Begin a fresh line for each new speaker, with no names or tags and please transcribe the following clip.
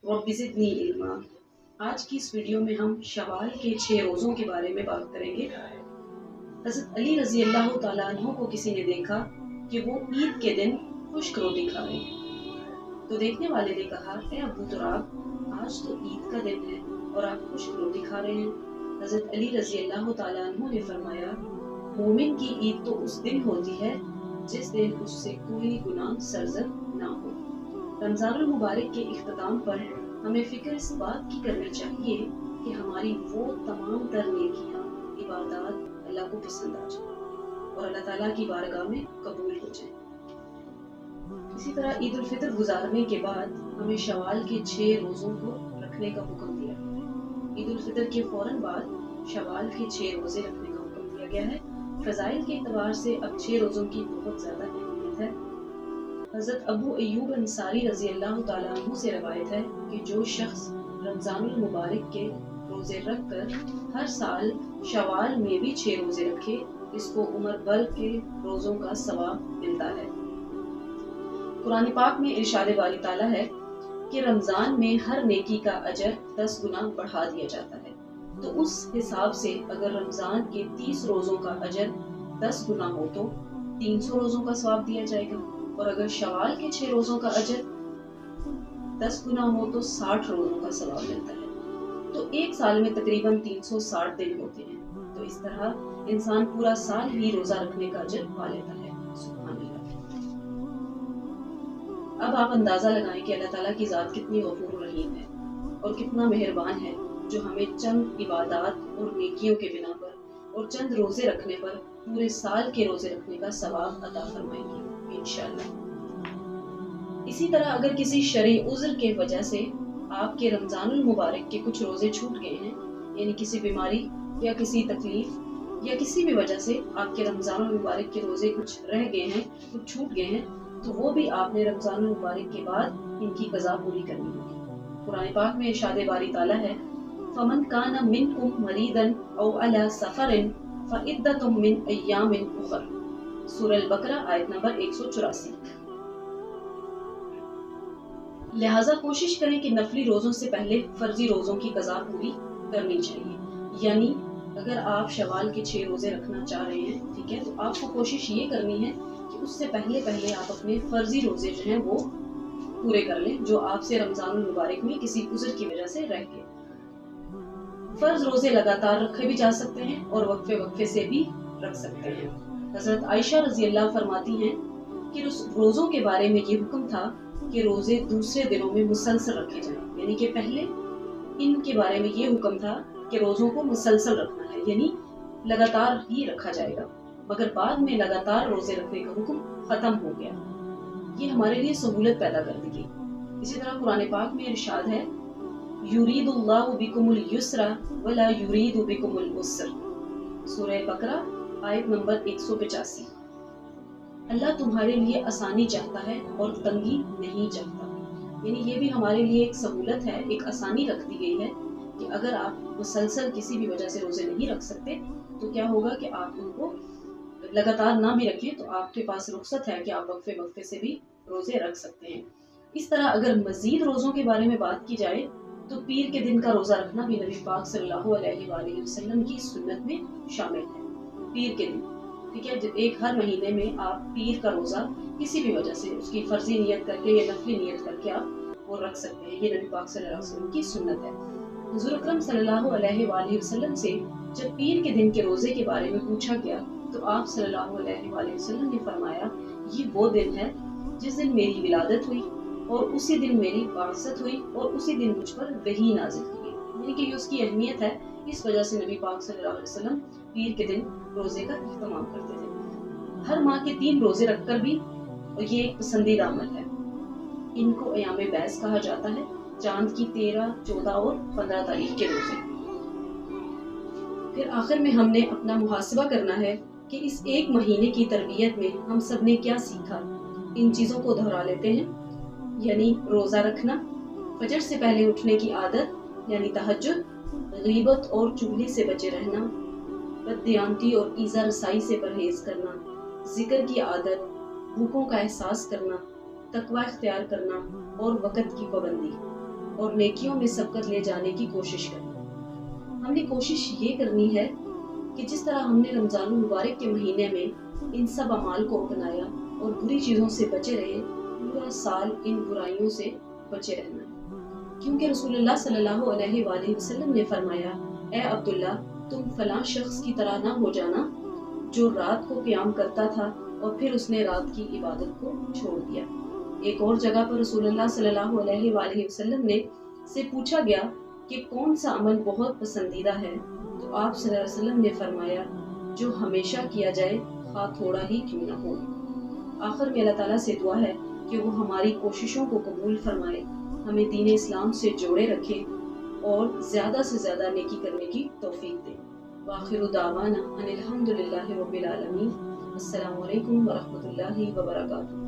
Rabbi ज़िदनी इल्मा। आज की इस वीडियो में हम शवाल के 6 रोज़ों के बारे में बात करेंगे। हज़रत अली रज़ी अल्लाह तआला अन्हु को किसी ने देखा कि वो ईद के दिन खुश्क रोटी खा रहे हैं। तो देखने वाले ने कहा, ए अबू तुराब, आज तो ईद का दिन है और आप खुश्क रोटी खा रहे हैं। हज़रत अली रज़ी अल्लाह तआला अन्हु ने फरमाया, मोमिन की ईद तो उस दिन होती है जिस दिन उससे कोई गुनाह सरज़द ना हो। रमज़ानुल मुबारक के इख्तिताम पर हमें फ़िक्र इस बात की करनी चाहिए कि हमारी वो तमाम तर नेकियां, इबादत अल्लाह को पसंद आ जाए और अल्लाह ताला की बारगाह में कबूल हो जाए। इसी तरह ईद उल फितर गुजारने के बाद हमें शवाल के 6 रोज़ों को रखने का हुक्म दिया गया है। ईद उल फितर के फौरन बाद शवाल के 6 रोज़े रखने का हुक्म दिया गया है। फ़ज़ाइल के एतबार से अब 6 रोज़ों की बहुत ज़्यादा अहमियत है। हज़रत अबू अय्यूब अंसारी रज़ी अल्लाह तआला अन्हु से रवायत है कि जो शख्स रमज़ानुल मुबारक के रोज़े रख कर हर साल शवाल में भी 6 रोज़े रखे, इसको उम्र भर के रोज़ों का सवाब मिलता है। कुरान पाक में इरशाद बारी ताला है कि रमज़ान में हर नेकी का अजर 10 गुना बढ़ा दिया जाता है। तो उस हिसाब से अगर रमज़ान के 30 रोज़ों का अजर 10 गुना हो तो 300 रोज़ों का सवाब दिया जाएगा, और अगर शवाल के 6 रोज़ों का अजर 10 गुना हो तो 60 रोज़ों का सवाब मिलता है। तो एक साल में तकरीबन 360 दिन होते हैं। तो इस तरह इंसान पूरा साल ही रोज़ा रखने का अजर पा लेता है। सुभान अल्लाह। अब आप अंदाज़ा लगाएं कि अल्लाह ताला की ज़ात कितनी गफूर रहीम है और कितना मेहरबान है, जो हमें चंद इबादत और नेकियों के बिना पर और चंद रोज़े रखने पर पूरे साल के रोज़े रखने का सवाब अता फरमाएंगे इंशाअल्लाह। इसी तरह अगर किसी शरई उज़्र के वजह से आपके रमज़ानुल मुबारक के कुछ रोज़े छूट गए हैं, यानी किसी बीमारी या किसी तकलीफ या किसी भी वजह से आपके रमज़ानुल मुबारक के रोज़े कुछ रह गए हैं, कुछ छूट गए हैं, तो वो भी आपने रमज़ानुल मुबारक के बाद इनकी क़ज़ा पूरी करनी होगी। कुरान पाक में इरशाद बारी ताला है, फमन काना मिनकुम मरीदन औ अला सफरिन फइद्दतुम मिन अय्यामिन उखर। सूरह अल-बकरा आयत नंबर 184। लिहाजा कोशिश करें कि नफली रोज़ों से पहले फर्जी रोज़ों की क़ज़ा पूरी करनी चाहिए। यानी अगर आप शवाल के 6 रोज़े रखना चाह रहे हैं, ठीक है, तो आपको कोशिश ये करनी है कि उससे पहले पहले आप अपने फर्जी रोज़े जो हैं वो पूरे कर लें, जो आपसे रमज़ानुल मुबारक में किसी उज़्र की वजह से रह गए। फर्ज रोज़े लगातार रखे भी जा सकते हैं और वक्फे वक्फे से भी रख सकते हैं। हज़रत आयशा रज़ी अल्लाह फरमाती हैं कि रोज़ों के बारे में ये हुक्म था कि रोज़े दूसरे दिनों में मुसलसल रखे जाएं, यानी कि पहले इनके बारे में ये हुक्म था कि रोज़ों को मुसलसल रखना है, यानी लगातार ही रखा जाएगा, मगर बाद में लगातार रोज़े रखने का हुक्म ख़त्म हो गया। ये हमारे लिए सहूलत पैदा कर दी गई। इसी तरह कुरान पाक में इरशाद है, युरीदुल्लाहु बिकुमुल युस्रा वला युरीदु बिकुमुल उस्र। सूरह बकरा आयत नंबर 185। अल्लाह तुम्हारे लिए आसानी चाहता है और तंगी नहीं चाहता। यानी ये भी हमारे लिए एक सहूलत है, एक आसानी रख दी गई है कि अगर आप मुसलसल किसी भी वजह से रोज़े नहीं रख सकते तो क्या होगा कि आप उनको लगातार ना भी रखें, तो आपके पास रुख्सत है कि आप वक्फे वक्फे से भी रोज़े रख सकते हैं। इस तरह अगर मज़ीद रोज़ों के बारे में बात की जाए तो पीर के दिन का रोज़ा रखना भी नबी पाक सल्लल्लाहु अलैहि वसल्लम की सुन्नत में शामिल है। पीर के दिन, ठीक है, एक हर महीने में आप पीर का रोज़ा किसी भी वजह से उसकी फर्जी नियत करके या नफली नियत करके आप वो रख सकते हैं। ये नबी पाक सल्लल्लाहु अलैहि वसल्लम की सुन्नत है। हुज़ूर अकरम सल्लल्लाहु अलैहि वसल्लम से जब पीर के दिन के रोज़े के बारे में पूछा गया तो आप सल्लल्लाहु अलैहि वसल्लम ने फरमाया, ये वो दिन है जिस दिन मेरी विलादत हुई और उसी दिन मेरी बासत हुई और उसी दिन मुझ पर वही नाज़िल की गई। यानी कि उसकी अहमियत है, इस वजह से नबी पाक सल्लल्लाहु अलैहि वसल्लम पीर के दिन रोज़े का इह्तिमाम करते थे। हर माह के 3 रोज़े रखकर भी ये एक पसंदीदा अमल है। इनको अयाम बैस कहा जाता है, चांद की 13, 14 और 15 तारीख के रोज़े। फिर आखिर में हमने अपना मुहासबा करना है कि इस एक महीने की तरबियत में हम सब ने क्या सीखा। इन चीज़ों को दोहरा लेते हैं, यानी रोज़ा रखना, फजर से पहले उठने की आदत यानी तहज्जुद, गीबत और चुगली से बचे रहना, बददियानती और ईज़ा रसाई से परहेज़ करना, जिक्र की आदत, भूखों का एहसास करना, तकवा इख्तियार करना और वक़्त की पाबंदी। اور نیکیوں میں سبقت لے جانے کی کوشش کریں۔ ہم نے کوشش یہ کرنی ہے کہ جس طرح ہم نے رمضان المبارک کے مہینے میں ان سب اعمال کو اپنایا اور بری چیزوں سے بچے رہے، پورا سال ان برائیوں سے بچے رہنا ہے، کیونکہ رسول اللہ صلی اللہ علیہ وآلہ وسلم نے فرمایا، اے عبداللہ تم فلاں شخص کی طرح نہ ہو جانا جو رات کو قیام کرتا تھا اور پھر اس نے رات کی عبادت کو چھوڑ دیا۔ ایک اور جگہ پر رسول اللہ صلی اللہ علیہ وآلہ وسلم نے سے پوچھا گیا کہ کون سا عمل بہت پسندیدہ ہے، تو آپ صلی اللہ علیہ وسلم نے فرمایا جو ہمیشہ کیا جائے خواہ تھوڑا ہی کیوں نہ ہو۔ آخر میں اللہ تعالیٰ سے دعا ہے کہ وہ ہماری کوششوں کو قبول فرمائے، ہمیں دین اسلام سے جوڑے رکھے اور زیادہ سے زیادہ نیکی کرنے کی توفیق دے۔ وآخر دعوانا ان الحمد للہ رب العالمین۔ السلام علیکم ورحمۃ اللہ وبرکاتہ۔